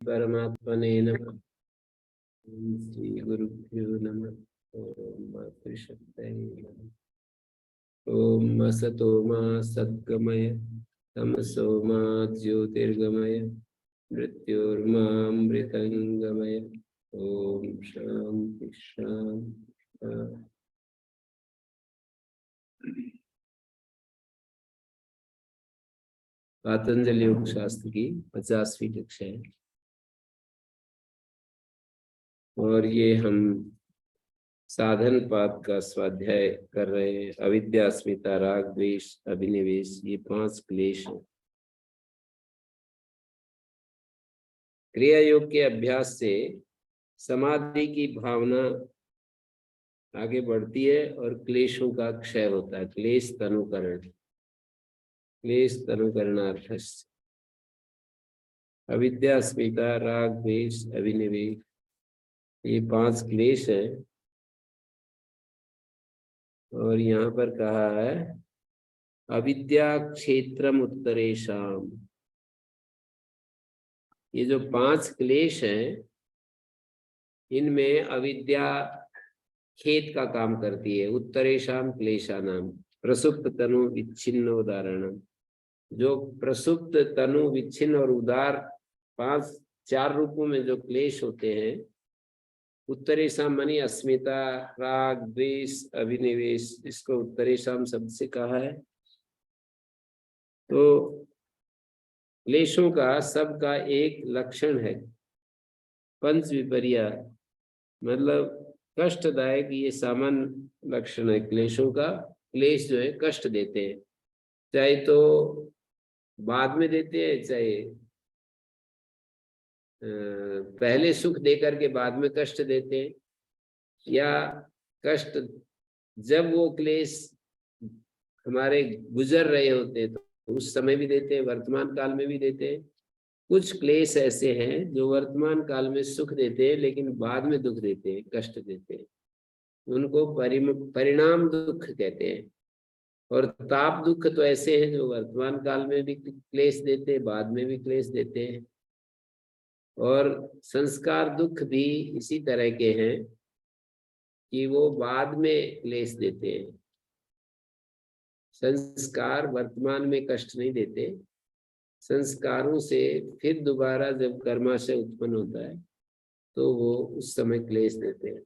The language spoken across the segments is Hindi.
परमात्मने नमः। ओम श्री गुरुभ्यो नमः। ओम मातृशक्तये नमः। ओम असतो मा सद्गमय तमसो मा ज्योतिर्गमय मृत्योर्मामृतंगमय। ओम शांति शांति शांति। पातंजलि योग शास्त्र की 50वीं कक्षा है और ये हम साधन पाद का स्वाध्याय कर रहे हैं। अविद्या, अस्मिता, राग, द्वेष, अभिनिवेश, ये 5 क्लेश हैं। क्रिया योग के अभ्यास से समाधि की भावना आगे बढ़ती है और क्लेशों का क्षय होता है। क्लेश तनुकरणार्थ। अविद्या, अस्मिता, राग, द्वेष, अभिनिवेश, ये 5 क्लेश हैं। और यहाँ पर कहा है अविद्या क्षेत्रम उत्तरेशम। ये जो 5 क्लेश हैं, इनमें अविद्या खेत का काम करती है। उत्तरेशम क्लेशानाम प्रसुप्त तनु विच्छिन्न उदाहरणम। जो प्रसुप्त तनु विच्छिन्न और उदार 4 रूपों में जो क्लेश होते हैं, उत्तरेशम मानी अस्मिता, राग, द्वेष, अभिनिवेश, इसको उत्तरेशम शब्द से कहा है। तो क्लेशों का सबका एक लक्षण है पंच विपर्या, मतलब कष्टदायक। ये सामान्य लक्षण है क्लेशों का। क्लेश जो है कष्ट देते हैं, चाहे तो बाद में देते हैं, चाहे पहले सुख देकर के बाद में कष्ट देते हैं, या कष्ट जब वो क्लेश हमारे गुजर रहे होते हैं तो उस समय भी देते हैं, वर्तमान काल में भी देते हैं। कुछ क्लेश ऐसे हैं जो वर्तमान काल में सुख देते हैं लेकिन बाद में दुख देते हैं, कष्ट देते हैं। उनको परिणाम दुख कहते हैं। और ताप दुख तो ऐसे हैं जो वर्तमान काल में भी क्लेश देते हैं, बाद में भी क्लेश देते हैं। और संस्कार दुख भी इसी तरह के हैं कि वो बाद में क्लेश देते हैं। संस्कार वर्तमान में कष्ट नहीं देते। संस्कारों से फिर दोबारा जब कर्माशय उत्पन्न होता है तो वो उस समय क्लेश देते हैं।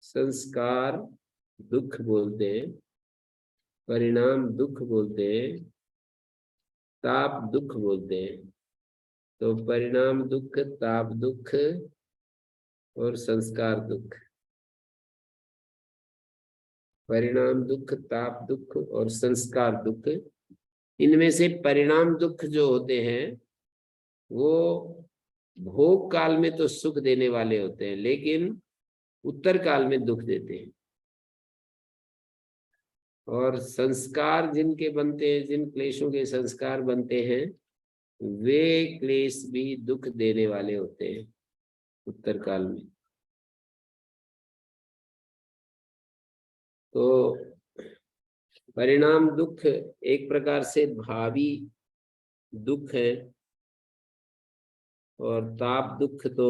संस्कार दुख बोलते हैं, परिणाम दुख बोलते हैं, ताप दुख बोलते हैं। तो परिणाम दुख, ताप दुख और संस्कार दुख। परिणाम दुख, ताप दुख और संस्कार दुख। इनमें से परिणाम दुख जो होते हैं वो भोग काल में तो सुख देने वाले होते हैं, लेकिन उत्तर काल में दुख देते हैं। और संस्कार जिनके बनते हैं, जिन क्लेशों के संस्कार बनते हैं, वे क्लेश भी दुख देने वाले होते हैं उत्तर काल में। तो परिणाम दुख एक प्रकार से भावी दुख है, और ताप दुख तो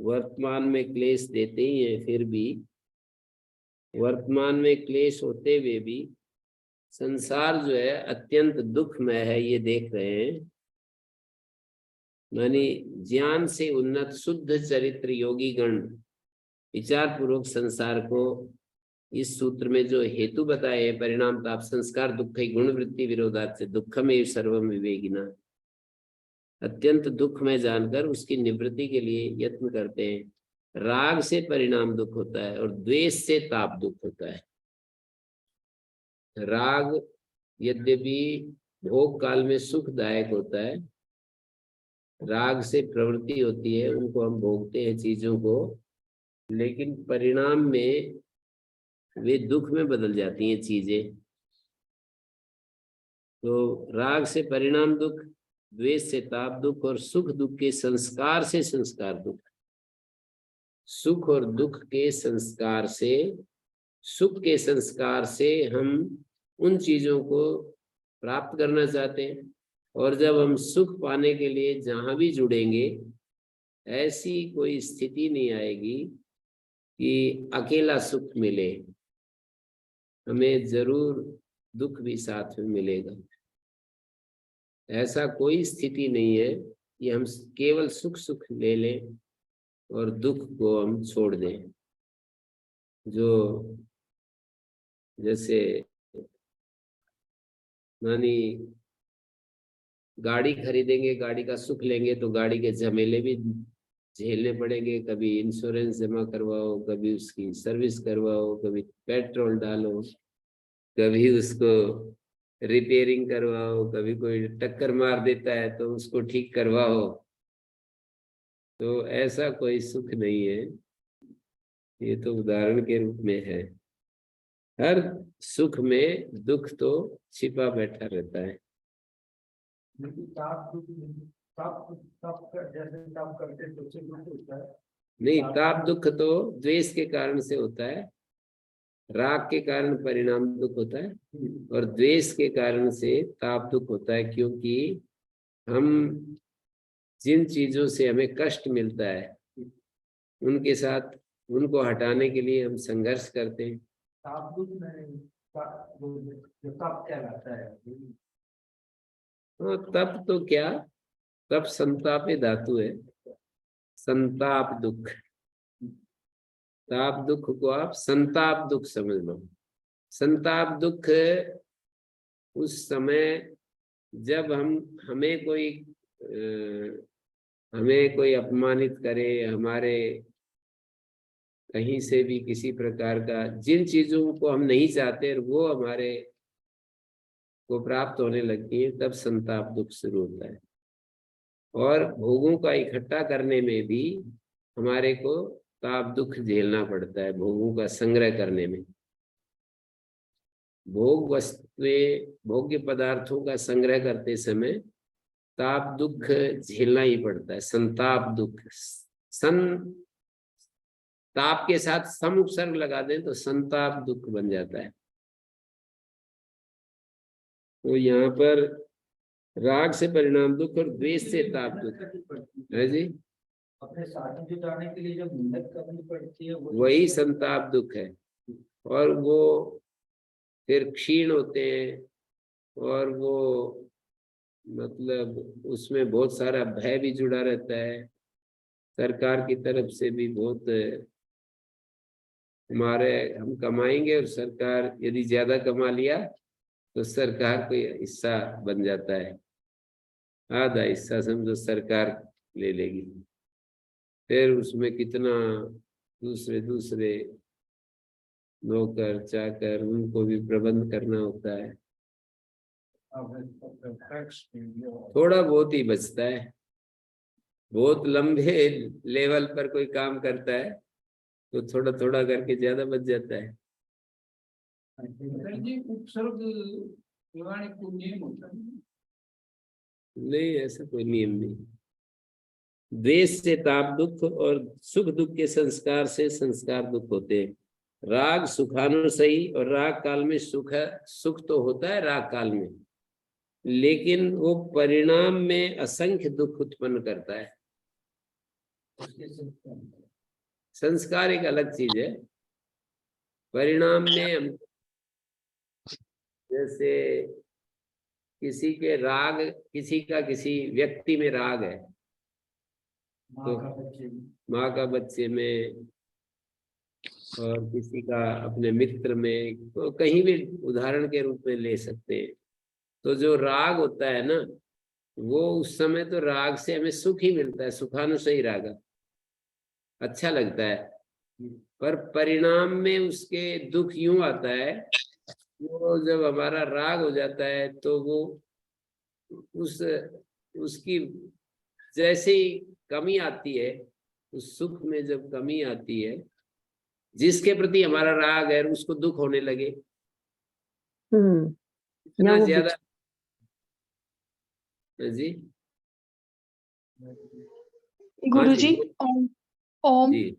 वर्तमान में क्लेश देते ही हैं। फिर भी वर्तमान में क्लेश होते हुए भी संसार जो है अत्यंत दुखमय है, ये देख रहे हैं। मानी ज्ञान से उन्नत शुद्ध चरित्र योगी गण विचार पूर्वक संसार को इस सूत्र में जो हेतु बताए हैं, परिणाम ताप संस्कार दुख गुण वृत्ति विरोधात से दुखमेव सर्वम विवेकिना, अत्यंत दुख में जानकर उसकी निवृत्ति के लिए यत्न करते हैं। राग से परिणाम दुख होता है और द्वेष से ताप दुख होता है। राग यद्यपि भोग काल में सुखदायक होता है, राग से प्रवृत्ति होती है, उनको हम भोगते हैं चीजों को, लेकिन परिणाम में वे दुख में बदल जाती हैं चीजें। तो राग से परिणाम दुख, द्वेष से ताप दुख और सुख दुख के संस्कार से संस्कार दुख। सुख और दुख के संस्कार से, सुख के संस्कार से हम उन चीजों को प्राप्त करना चाहते हैं और जब हम सुख पाने के लिए जहां भी जुड़ेंगे, ऐसी कोई स्थिति नहीं आएगी कि अकेला सुख मिले, हमें जरूर दुख भी साथ में मिलेगा। ऐसा कोई स्थिति नहीं है कि हम केवल सुख सुख ले लें और दुख को हम छोड़ दें। जो जैसे मानी गाड़ी खरीदेंगे, गाड़ी का सुख लेंगे तो गाड़ी के झमेले भी झेलने पड़ेंगे। कभी इंश्योरेंस जमा करवाओ, कभी उसकी सर्विस करवाओ, कभी पेट्रोल डालो, कभी उसको रिपेयरिंग करवाओ, कभी कोई टक्कर मार देता है तो उसको ठीक करवाओ। तो ऐसा कोई सुख नहीं है, ये तो उदाहरण के रूप में है। हर सुख में दुख तो छिपा बैठा रहता है। नहीं, ताप दुख तो द्वेष के कारण से होता है, राग के कारण परिणाम दुख होता है, और द्वेष के कारण से ताप दुख होता है। क्योंकि हम जिन चीजों से हमें कष्ट मिलता है उनके साथ, उनको हटाने के लिए हम संघर्ष करते हैं। ताप दुख में ताप क्या लगता है? हाँ, तप तो क्या, तप संतापे धातु है, संताप दुख। ताप दुख को आप संताप दुख समझ लो। संताप दुख उस समय जब हमें कोई अपमानित करे, हमारे कहीं से भी किसी प्रकार का, जिन चीजों को हम नहीं चाहते वो हमारे को प्राप्त होने लगती है, तब संताप दुख शुरू होता है। और भोगों का इकट्ठा करने में भी हमारे को ताप दुख झेलना पड़ता है। भोगों का संग्रह करने में, भोग वस्तुएं, भोग्य पदार्थों का संग्रह करते समय ताप दुख झेलना ही पड़ता है। संताप दुख, ताप के साथ सम उपसर्ग लगा दें तो संताप दुख बन जाता है। तो यहाँ पर राग से परिणाम दुख और द्वेष से ताप दुख है जी। अपने साथी जुटाने के लिए जो मेहनत करनी पड़ती है वही संताप दुख है। और वो फिर क्षीण होते हैं, और वो मतलब उसमें बहुत सारा भय भी जुड़ा रहता है। सरकार की तरफ से भी बहुत हम कमाएंगे और सरकार यदि ज्यादा कमा लिया तो सरकार को हिस्सा बन जाता है, आधा हिस्सा समझो सरकार ले लेगी। फिर उसमें कितना दूसरे दूसरे नौकर चाकर, उनको भी प्रबंध करना होता है। थोड़ा बहुत ही बचता है। बहुत लंबे लेवल पर कोई काम करता है तो थोड़ा थोड़ा करके ज्यादा बच जाता है। नहीं, ऐसा कोई नियम नहीं। द्वेष से ताप दुख और सुख दुख के संस्कार से संस्कार दुख होते हैं। राग सुखानुसई, और राग काल में सुख तो होता है राग काल में, लेकिन वो परिणाम में असंख्य दुख उत्पन्न करता है। संस्कार एक अलग चीज है। परिणाम में हम जैसे किसी के राग, किसी का किसी व्यक्ति में राग है तो माँ का बच्चे में, और किसी का अपने मित्र में, तो कहीं भी उदाहरण के रूप में ले सकते हैं। तो जो राग होता है ना, वो उस समय तो राग से हमें सुख ही मिलता है, सुखानुसई राग अच्छा लगता है। पर परिणाम में उसके दुख यूं आता है, वो जब हमारा राग हो जाता है तो वो उसकी जैसे ही कमी आती है, उस सुख में जब कमी आती है, जिसके प्रति हमारा राग है उसको दुख होने लगे, इतना ज्यादा जी। गुरुजी ओम। जी,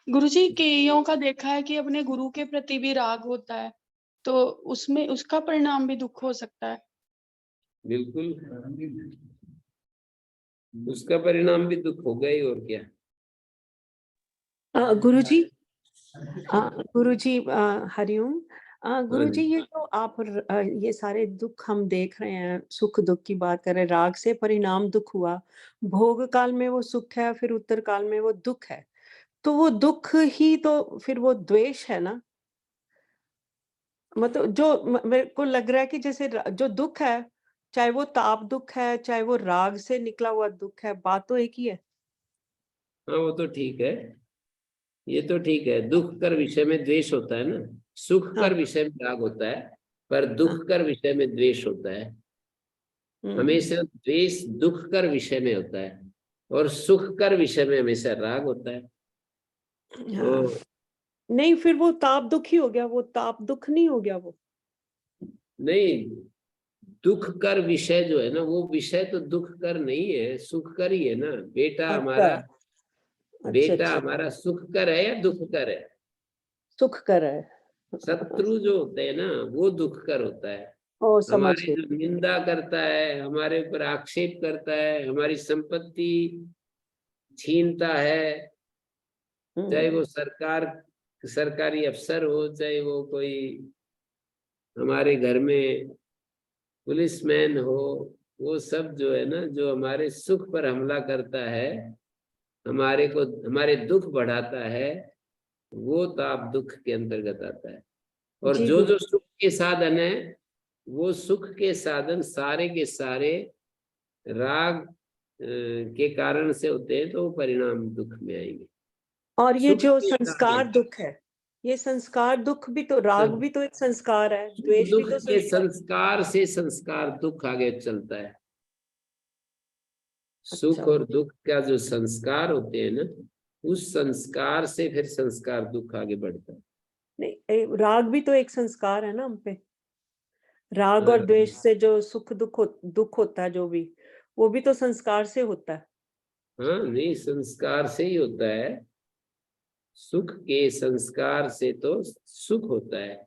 गुरुजी, कईयों का देखा है कि अपने गुरु के प्रति भी राग होता है, तो उसमें उसका परिणाम भी दुख हो सकता है। बिल्कुल, उसका परिणाम भी दुख होगा ही, और क्या। गुरुजी, गुरुजी, हरिओम। गुरुजी, जी। ये जो आप ये सारे दुख हम देख रहे हैं, सुख दुख की बात कर रहे हैं, राग से परिणाम दुख हुआ, भोग काल में वो सुख है, फिर उत्तर काल में वो दुख है, तो वो दुख ही तो फिर वो द्वेष है ना? मतलब जो मेरे को लग रहा है कि जैसे जो दुख है, चाहे वो ताप दुख है, चाहे वो राग से निकला हुआ दुख है, बात तो एक ही है। हाँ, वो तो ठीक है, ये तो ठीक है। दुख कर विषय में द्वेष होता है ना, सुख कर हाँ, विषय में राग होता है, पर हाँ। दुख कर विषय में द्वेष होता है। हम्म। हमेशा द्वेष दुख कर विषय में होता है, और सुख कर विषय में हमेशा राग होता है। हाँ। तो नहीं, फिर वो ताप दुख ही हो गया, वो ताप दुख नहीं हो गया वो। नहीं, दुख कर विषय जो है ना, वो विषय तो दुख कर नहीं है, सुख कर ही है ना। बेटा अच्छा, हमारा, अच्छा, बेटा अच्छा। हमारा सुख कर है या दुख कर है? सुख कर है। शत्रु जो होते हैं ना, वो दुख कर होता है। ओ, समझ हमारी गई। जो निंदा करता है, हमारे ऊपर आक्षेप करता है, हमारी संपत्ति छीनता है, चाहे हम्म। वो सरकारी अफसर हो, चाहे वो कोई हमारे घर में पुलिसमैन हो, वो सब जो है ना, जो हमारे सुख पर हमला करता है, हमारे दुख बढ़ाता है, वो ताप दुख के अंतर्गत आता है। और जी जो गुरु। जो सुख के साधन है, वो सुख के साधन सारे के सारे राग के कारण से होते हैं, तो वो परिणाम दुख में आएंगे। और ये सुख जो के संस्कार साधन, दुख है, ये संस्कार दुख भी तो, राग भी तो एक संस्कार है, सुख द्वेष भी दुख तो के संस्कार। संस्कार से संस्कार दुख आगे चलता है। सुख अच्छा। और दुख का जो संस्कार होते हैं ना, उस संस्कार से फिर संस्कार दुख आगे बढ़ता है। नहीं, राग भी तो एक संस्कार है ना हम पे। राग और हाँ, द्वेष से जो सुख दुख होता है, जो भी, वो भी तो संस्कार से होता है। हाँ, नहीं, संस्कार से ही होता है। सुख के संस्कार से तो सुख होता है,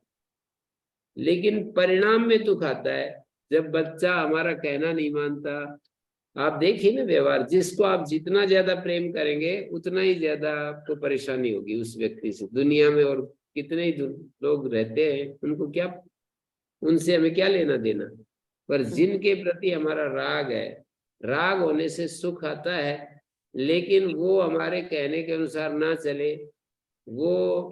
लेकिन परिणाम में दुख आता है जब बच्चा हमारा कहना नहीं मानता। आप देखिए ना, व्यवहार, जिसको आप जितना ज्यादा प्रेम करेंगे, उतना ही ज्यादा आपको परेशानी होगी उस व्यक्ति से। दुनिया में और कितने ही लोग रहते हैं, उनको क्या, उनसे हमें क्या लेना देना। पर हम्म। जिनके प्रति हमारा राग है, राग होने से सुख आता है, लेकिन वो हमारे कहने के अनुसार ना चले, वो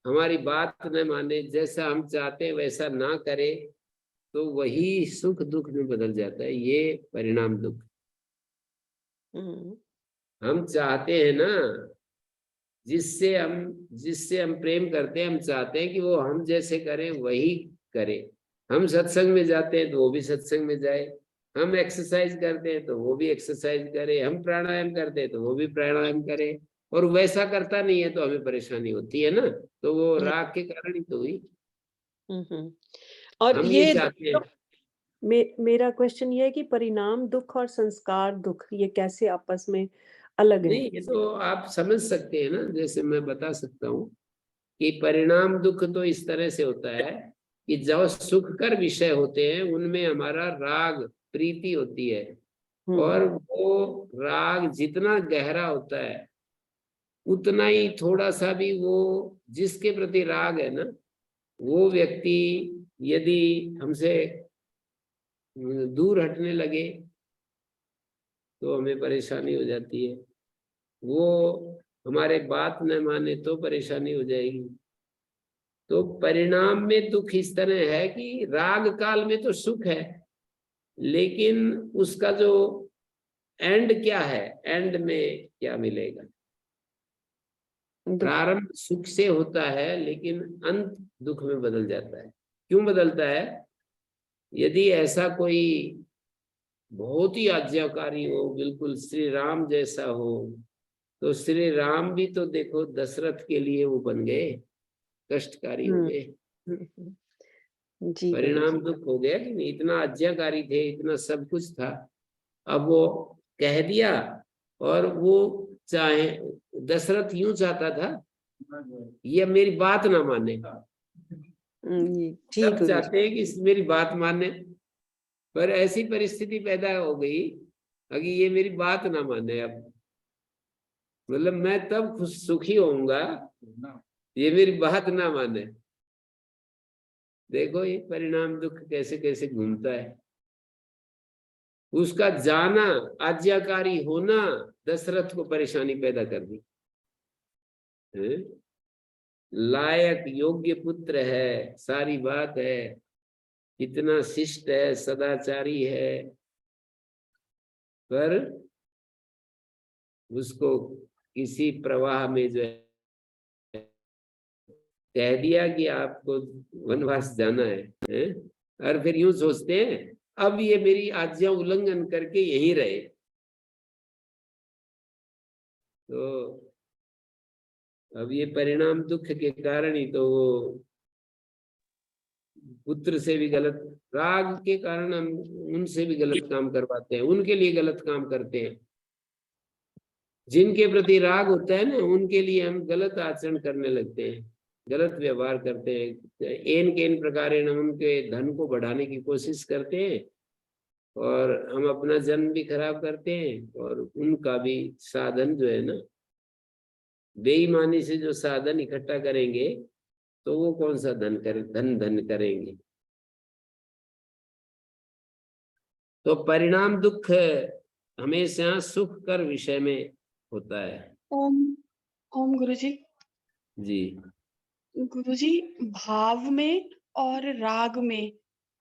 हमारी बात न माने, जैसा हम चाहते हैं वैसा ना करे, तो वही सुख दुख में बदल जाता है। ये परिणाम दुख। हम्म। हम चाहते हैं ना, जिससे हम प्रेम करते हैं, हम चाहते हैं कि वो हम जैसे करें वही करे। हम सत्संग में जाते हैं तो वो भी सत्संग में जाए, हम एक्सरसाइज करते हैं तो वो भी एक्सरसाइज करे, हम प्राणायाम करते हैं तो वो भी प्राणायाम करे। और वैसा करता नहीं है तो हमें परेशानी होती है ना, तो वो राग के कारण ही तो हुई। हम्म। और हम ये ये चाहते हैं। मेरा क्वेश्चन ये है कि परिणाम दुख और संस्कार दुख, ये कैसे आपस में अलग है? नहीं, ये तो आप समझ सकते हैं ना, जैसे मैं बता सकता हूँ कि परिणाम दुख तो इस तरह से होता है कि जो सुखकर विषय होते हैं उनमें हमारा राग प्रीति होती है, हम्म। और वो राग जितना गहरा होता है, उतना ही थोड़ा सा भी वो, जिसके प्रति राग है ना, वो व्यक्ति यदि हमसे दूर हटने लगे तो हमें परेशानी हो जाती है। वो हमारे बात न माने तो परेशानी हो जाएगी। तो परिणाम में दुख इस तरह है कि राग काल में तो सुख है, लेकिन उसका जो एंड क्या है, एंड में क्या मिलेगा। दुख। प्रारंभ सुख से होता है, लेकिन अंत दुख में बदल जाता है। क्यों बदलता है? यदि ऐसा कोई बहुत ही आज्ञाकारी हो, बिल्कुल श्री राम जैसा हो, तो श्री राम भी तो देखो दशरथ के लिए वो बन गए, कष्टकारी हो हम्म। गए। जी गुरु परिणाम जी। दुख हो गया कि नहीं, इतना आज्ञाकारी थे, इतना सब कुछ था, अब वो कह दिया। और वो चाहे, दशरथ यूं चाहता था, ये मेरी बात ना माने। जी सब गुरु जी। चाहते हैं कि मेरी बात माने, पर ऐसी परिस्थिति पैदा हो गई कि ये मेरी बात ना माने। अब मतलब मैं तब खुश सुखी होऊंगा, ये मेरी बात ना माने। देखो ये परिणाम दुख कैसे कैसे घूमता है। उसका जाना, आज्ञाकारी होना दशरथ को परेशानी पैदा कर दी। लायक योग्य पुत्र है, सारी बात है, इतना शिष्ट है, सदाचारी है, पर उसको किसी प्रवाह में जो है कह दिया कि आपको वनवास जाना है? और फिर यूं सोचते हैं अब ये मेरी आज्ञा उल्लंघन करके यहीं रहे। तो अब ये परिणाम दुख के कारण ही तो वो पुत्र से भी गलत, राग के कारण हम उनसे भी गलत काम करवाते हैं, उनके लिए गलत काम करते हैं। जिनके प्रति राग होता है ना, उनके लिए हम गलत आचरण करने लगते हैं, गलत व्यवहार करते हैं, एन के इन प्रकार हम उनके धन को बढ़ाने की कोशिश करते हैं और हम अपना जन्म भी खराब करते हैं और उनका भी साधन जो है ना, बेईमानी से जो साधन इकट्ठा करेंगे तो वो कौन सा धन करेंगे। तो परिणाम दुख हमेशा सुख कर विषय में होता है। ओम ओम गुरुजी। जी गुरुजी, भाव में और राग में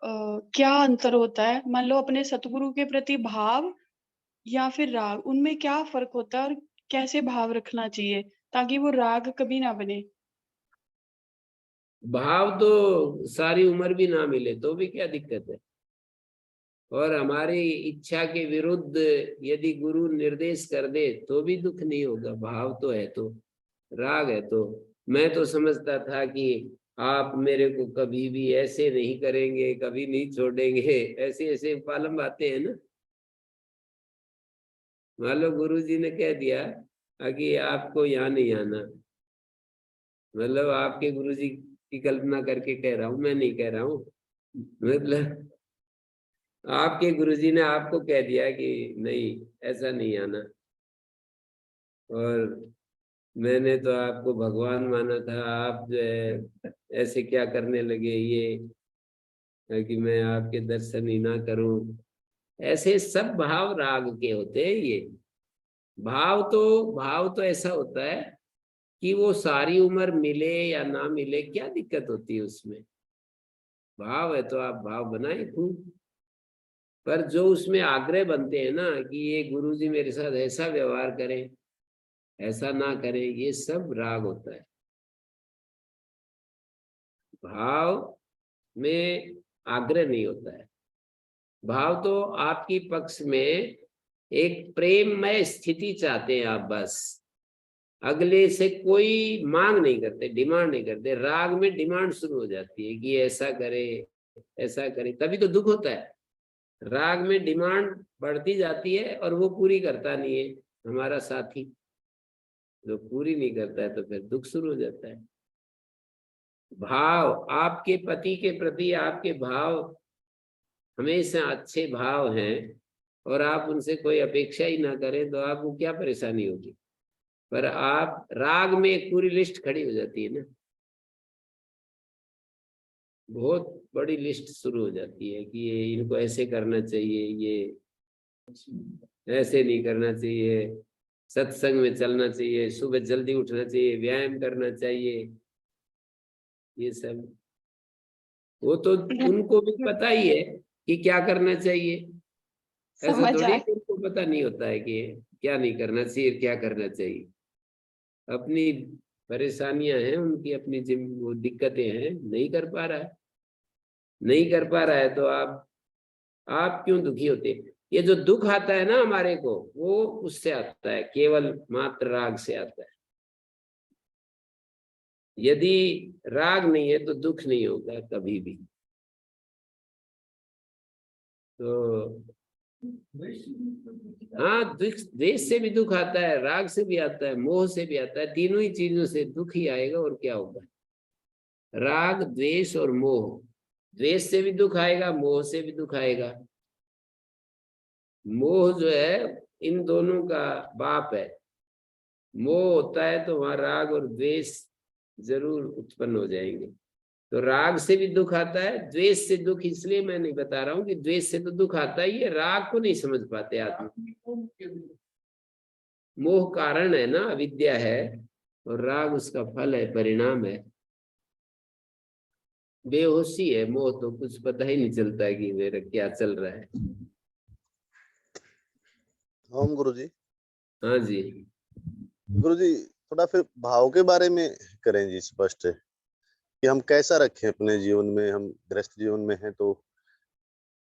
क्या अंतर होता है? मान लो अपने सतगुरु के प्रति भाव या फिर राग, उनमें क्या फर्क होता है और कैसे भाव रखना चाहिए ताकि वो राग कभी ना बने? भाव तो सारी उम्र भी ना मिले तो भी क्या दिक्कत है, और हमारी इच्छा के विरुद्ध यदि गुरु निर्देश कर दे तो भी दुख नहीं होगा। भाव तो है, तो राग है। तो मैं तो समझता था कि आप मेरे को कभी भी ऐसे नहीं करेंगे, कभी नहीं छोड़ेंगे, ऐसे ऐसे पालम आते हैं ना। मान लो गुरु जी ने कह दिया कि आपको यहाँ नहीं आना, मतलब आपके गुरु जी की कल्पना करके कह रहा हूँ, मैं नहीं कह रहा हूँ, मतलब आपके गुरुजी ने आपको कह दिया कि नहीं ऐसा नहीं आना, और मैंने तो आपको भगवान माना था, आप जो है ऐसे क्या करने लगे ये कि मैं आपके दर्शन ही ना करूं। ऐसे सब भाव राग के होते हैं। ये भाव तो ऐसा होता है कि वो सारी उम्र मिले या ना मिले क्या दिक्कत होती है उसमें। भाव है तो आप भाव बनाए खूब, पर जो उसमें आग्रह बनते हैं ना कि ये गुरुजी मेरे साथ ऐसा व्यवहार करें, ऐसा ना करें, ये सब राग होता है। भाव में आग्रह नहीं होता है। भाव तो आपकी पक्ष में एक प्रेममय स्थिति चाहते हैं आप, बस अगले से कोई मांग नहीं करते, डिमांड नहीं करते। राग में डिमांड शुरू हो जाती है कि ऐसा करे ऐसा करे, तभी तो दुख होता है। राग में डिमांड बढ़ती जाती है और वो पूरी करता नहीं है हमारा साथी, जो पूरी नहीं करता है तो फिर दुख शुरू हो जाता है। भाव, आपके पति के प्रति आपके भाव हमेशा अच्छे भाव हैं और आप उनसे कोई अपेक्षा ही ना करें तो आपको क्या परेशानी होगी। पर आप राग में एक पूरी लिस्ट खड़ी हो जाती है ना, बहुत बड़ी लिस्ट शुरू हो जाती है कि ये इनको ऐसे करना चाहिए, ये ऐसे नहीं करना चाहिए, सत्संग में चलना चाहिए, सुबह जल्दी उठना चाहिए, व्यायाम करना चाहिए, ये सब। वो तो उनको भी पता ही है कि क्या करना चाहिए। ऐसा समझ थोड़ी आए। है कि उनको पता नहीं होता है कि क्या नहीं करना चाहिए, क्या करना चाहिए। अपनी परेशानियां हैं उनकी, अपनी जिम वो दिक्कतें हैं, नहीं कर पा रहा है, नहीं कर पा रहा है तो आप क्यों दुखी होते हैं। ये जो दुख आता है ना हमारे को, वो उससे आता है, केवल मात्र राग से आता है। यदि राग नहीं है तो दुख नहीं होगा कभी भी। तो हाँ, द्वेष से भी दुख आता है, राग से भी आता है, मोह से भी आता है, तीनों ही चीजों से दुख ही आएगा और क्या होगा। राग, द्वेष और मोह। द्वेष से भी दुख आएगा, मोह से भी दुख आएगा, मोह जो है इन दोनों का बाप है। मोह होता है तो वहां राग और द्वेष जरूर उत्पन्न हो जाएंगे। तो राग से भी दुख आता है, द्वेष से दुख इसलिए मैं नहीं बता रहा हूँ कि द्वेष से तो दुख आता ही है, राग को नहीं समझ पाते आदमी। मोह कारण है ना, अविद्या है, और राग उसका फल है, परिणाम है। बेहोशी है मोह, तो कुछ पता ही नहीं चलता कि मेरा क्या चल रहा है। ओम गुरु जी। हाँ जी। गुरु जी थोड़ा फिर भाव के बारे में करें जी स्पष्ट, कि हम कैसा रखें अपने जीवन में, हम गृहस्थ जीवन में हैं तो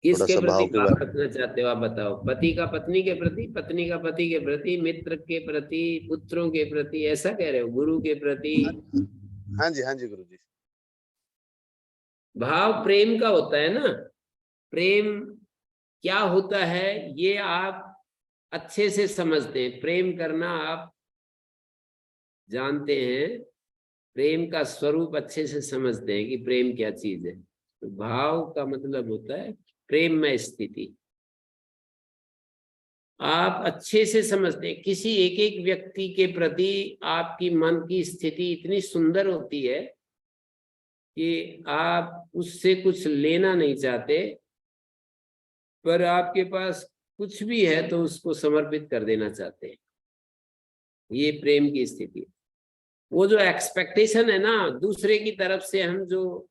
थोड़ा किसके सा प्रति भाव के भाव बारे रखना चाहते हो आप बताओ? पति का पत्नी के प्रति, पत्नी का पति के प्रति, मित्र के प्रति, पुत्रों के प्रति, ऐसा कह रहे हो? गुरु के प्रति? में। हाँ जी गुरु जी। भाव प्रेम का होता है ना। प्रेम क्या होता है ये आप अच्छे से समझते हैं। प्रेम करना आप जानते हैं, प्रेम का स्वरूप अच्छे से समझते हैं कि प्रेम क्या चीज है। तो भाव का मतलब होता है प्रेम में स्थिति। आप अच्छे से समझते हैं, किसी एक एक व्यक्ति के प्रति आपकी मन की स्थिति इतनी सुंदर होती है कि आप उससे कुछ लेना नहीं चाहते, पर आपके पास कुछ भी है तो उसको समर्पित कर देना चाहते हैं। ये प्रेम की स्थिति है। वो जो एक्सपेक्टेशन है ना दूसरे की तरफ से, हम जो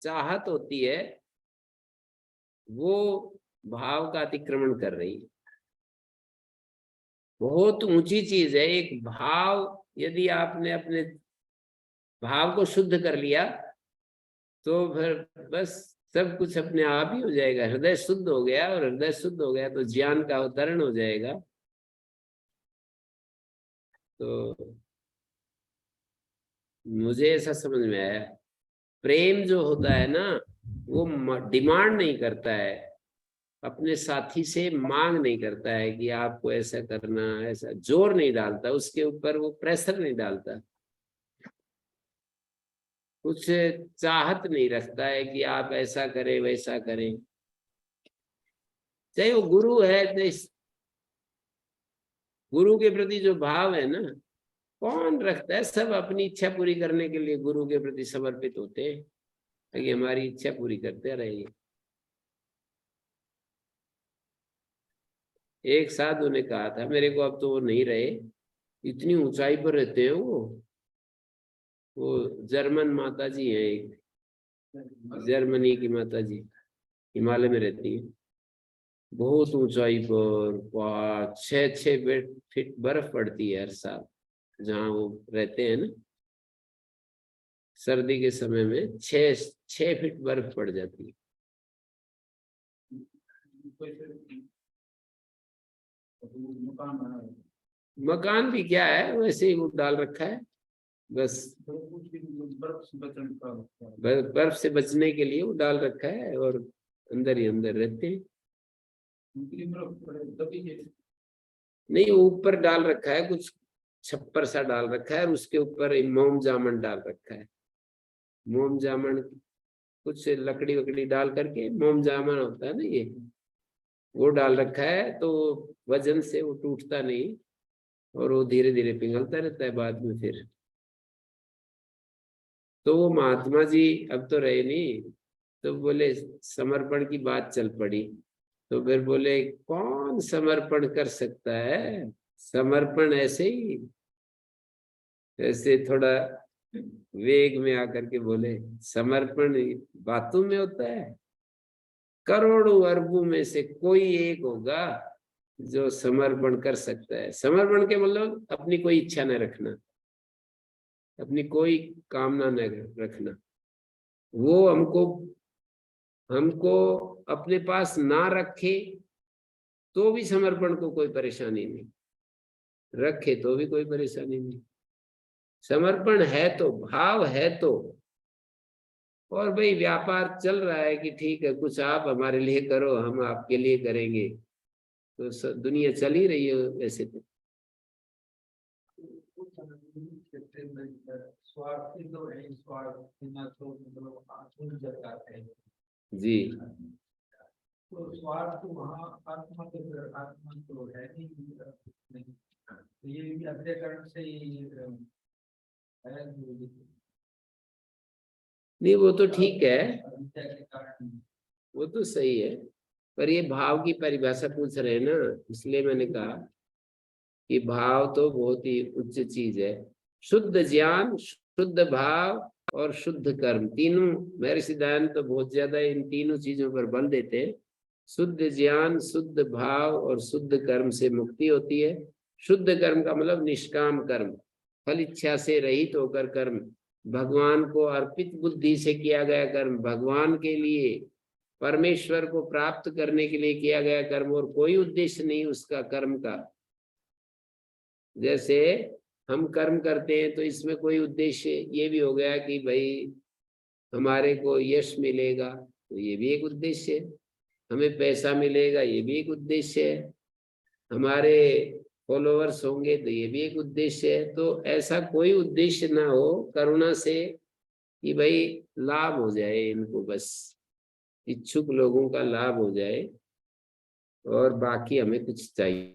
चाहत होती है, वो भाव का अतिक्रमण कर रही है। बहुत ऊंची चीज है एक भाव। यदि आपने अपने भाव को शुद्ध कर लिया तो फिर बस सब कुछ अपने आप ही हो जाएगा। हृदय शुद्ध हो गया, और हृदय शुद्ध हो गया तो ज्ञान का अवतरण हो जाएगा। तो मुझे ऐसा समझ में आया, प्रेम जो होता है ना वो डिमांड नहीं करता है, अपने साथी से मांग नहीं करता है कि आपको ऐसा करना, ऐसा जोर नहीं डालता उसके ऊपर, वो प्रेशर नहीं डालता, कुछ चाहत नहीं रखता है कि आप ऐसा करें वैसा करें। चाहे वो गुरु है तो गुरु के प्रति जो भाव है ना, कौन रखता है? सब अपनी इच्छा पूरी करने के लिए गुरु के प्रति समर्पित होते हैं ताकि हमारी इच्छा पूरी करते रहिए। एक साधु ने कहा था मेरे को, अब तो वो नहीं रहे, इतनी ऊंचाई पर रहते हैं वो जर्मन माता जी है, एक जर्मनी की माता जी, हिमालय में रहती है। बहुत ऊंचाई पर 6-6 फीट बर्फ पड़ती है हर साल जहाँ वो रहते हैं ना। सर्दी के समय में 6 फीट बर्फ पड़ जाती है। मकान भी क्या है, वैसे ही वो डाल रखा है, बस बर्फ से बचने के लिए वो डाल रखा है, और अंदर ही अंदर रहते हैं। नहीं, वो ऊपर डाल रखा है, कुछ छप्पर सा डाल रखा है, और उसके ऊपर मोम जामन डाल रखा है। मोम जामन कुछ लकड़ी वकड़ी डाल करके मोम जामन होता है ना, ये वो डाल रखा है, तो वजन से वो टूटता नहीं, और वो धीरे धीरे पिघलता रहता है बाद में फिर। तो वो महात्मा जी अब तो रहे नहीं, तो बोले समर्पण की बात चल पड़ी। तो फिर बोले कौन समर्पण कर सकता है? समर्पण ऐसे ही, ऐसे थोड़ा वेग में आकर के बोले समर्पण बातों में होता है, करोड़ों अरबों में से कोई एक होगा जो समर्पण कर सकता है। समर्पण के मतलब अपनी कोई इच्छा न रखना, अपनी कोई कामना न रखना। वो हमको अपने पास ना रखे तो भी समर्पण को कोई परेशानी नहीं, रखे तो भी कोई परेशानी नहीं। समर्पण है तो, भाव है तो। और भाई व्यापार चल रहा है कि ठीक है कुछ आप हमारे लिए करो, हम आपके लिए करेंगे, तो दुनिया चल ही रही है वैसे तो। जी तो स्वार्थ तो वहाँ आत्मा तो है नहीं, तो ये भी अध्ययन से ही है। नहीं वो तो ठीक है, अविद्या के कारण वो तो सही है, पर ये भाव की परिभाषा पूछ रहे हैं ना, इसलिए मैंने कहा कि भाव तो बहुत ही उच्च चीज है। शुद्ध ज्ञान, शुद्ध भाव और शुद्ध कर्म, तीनों महर्षि दयानंद तो बहुत ज्यादा इन तीनों चीजों पर बल देते हैं। शुद्ध ज्ञान, शुद्ध भाव और शुद्ध कर्म से मुक्ति होती है। शुद्ध कर्म का मतलब निष्काम कर्म, फल इच्छा से रहित होकर कर्म, भगवान को अर्पित बुद्धि से किया गया कर्म, भगवान के लिए, परमेश्वर को प्राप्त करने के लिए किया गया कर्म, और कोई उद्देश्य नहीं उसका कर्म का। जैसे हम कर्म करते हैं तो इसमें कोई उद्देश्य ये भी हो गया कि भाई हमारे को यश मिलेगा, तो ये भी एक उद्देश्य है। हमें पैसा मिलेगा, ये भी एक उद्देश्य है। हमारे फॉलोअर्स होंगे तो ये भी एक उद्देश्य है। तो ऐसा कोई उद्देश्य ना हो करुणा से कि भाई लाभ हो जाए इनको, बस इच्छुक लोगों का लाभ हो जाए और बाकी हमें कुछ चाहिए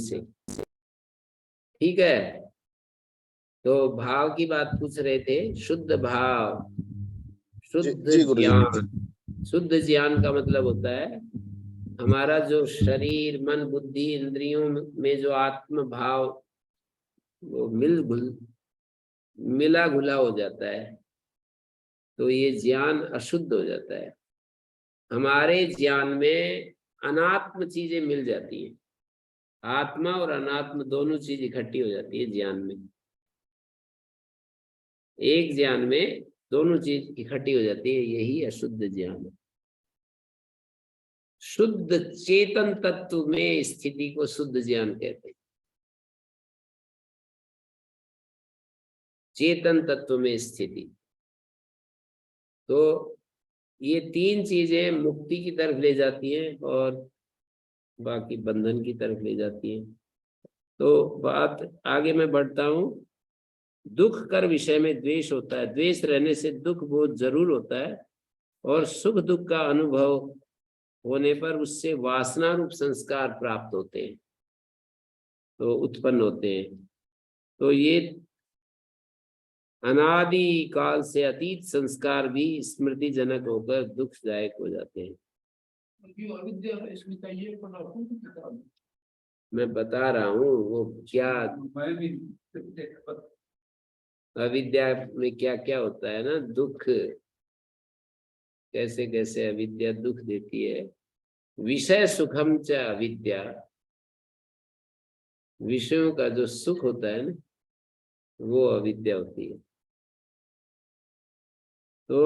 से। ठीक है, तो भाव की बात पूछ रहे थे। शुद्ध भाव, शुद्ध जी गुरुजी। ज्ञान। शुद्ध ज्ञान का मतलब होता है हमारा जो शरीर, मन, बुद्धि, इंद्रियों में जो आत्म भाव वो मिला घुला हो जाता है, तो ये ज्ञान अशुद्ध हो जाता है। हमारे ज्ञान में अनात्म चीजें मिल जाती हैं, आत्मा और अनात्म दोनों चीज इकट्ठी हो जाती है ज्ञान में। एक ज्ञान में दोनों चीज इकट्ठी हो जाती है, यही अशुद्ध ज्ञान है। शुद्ध चेतन तत्व में स्थिति को शुद्ध ज्ञान कहते हैं। चेतन तत्व में स्थिति, तो ये तीन चीजें मुक्ति की तरफ ले जाती हैं और बाकी बंधन की तरफ ले जाती हैं। तो बात आगे मैं बढ़ता हूं। दुख कर विषय में द्वेष होता है, द्वेष रहने से दुख बहुत जरूर होता है, और सुख दुख का अनुभव होने पर उससे वासना रूप संस्कार प्राप्त होते हैं, तो उत्पन्न होते हैं। तो ये अनादि काल से अतीत संस्कार भी स्मृति जनक होकर दुखदायक हो जाते हैं। अविद्या इसमें चाहिए पढ़ा, मैं बता रहा हूँ वो क्या मैं भी अविद्या में क्या क्या होता है ना, दुख कैसे कैसे अविद्या दुख देती है। विषय सुखम च अविद्या, विषयों का जो सुख होता है ना वो अविद्या होती है। तो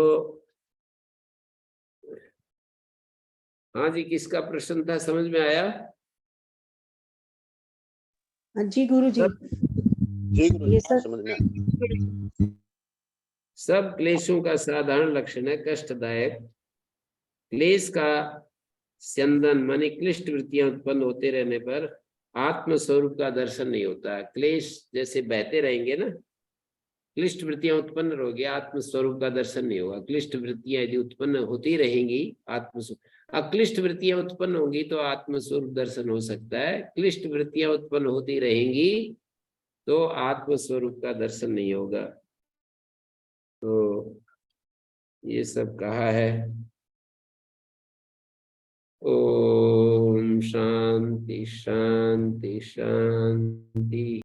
हाँ जी, किसका प्रश्न था, समझ में आया? जी गुरु जी, जी गुरुजी, ये सब समझ में आया। सब क्लेशों का साधारण लक्षण है कष्टदायक। क्लेश का स्यंदन माने क्लिष्ट वृत्तियां उत्पन्न होते रहने पर आत्म स्वरूप का दर्शन नहीं होता। क्लेश जैसे बहते रहेंगे ना, क्लिष्ट वृत्तियां उत्पन्न होगी, आत्म स्वरूप का दर्शन नहीं होगा। क्लिष्ट वृत्तियां यदि उत्पन्न होती रहेंगी, अक्लिष्ट वृत्तियां उत्पन्न होंगी तो आत्म स्वरूप दर्शन हो सकता है। क्लिष्ट वृत्तियां उत्पन्न होती रहेंगी तो आत्म स्वरूप का दर्शन नहीं होगा। तो ये सब कहा है। ओम शांति शांति शांति।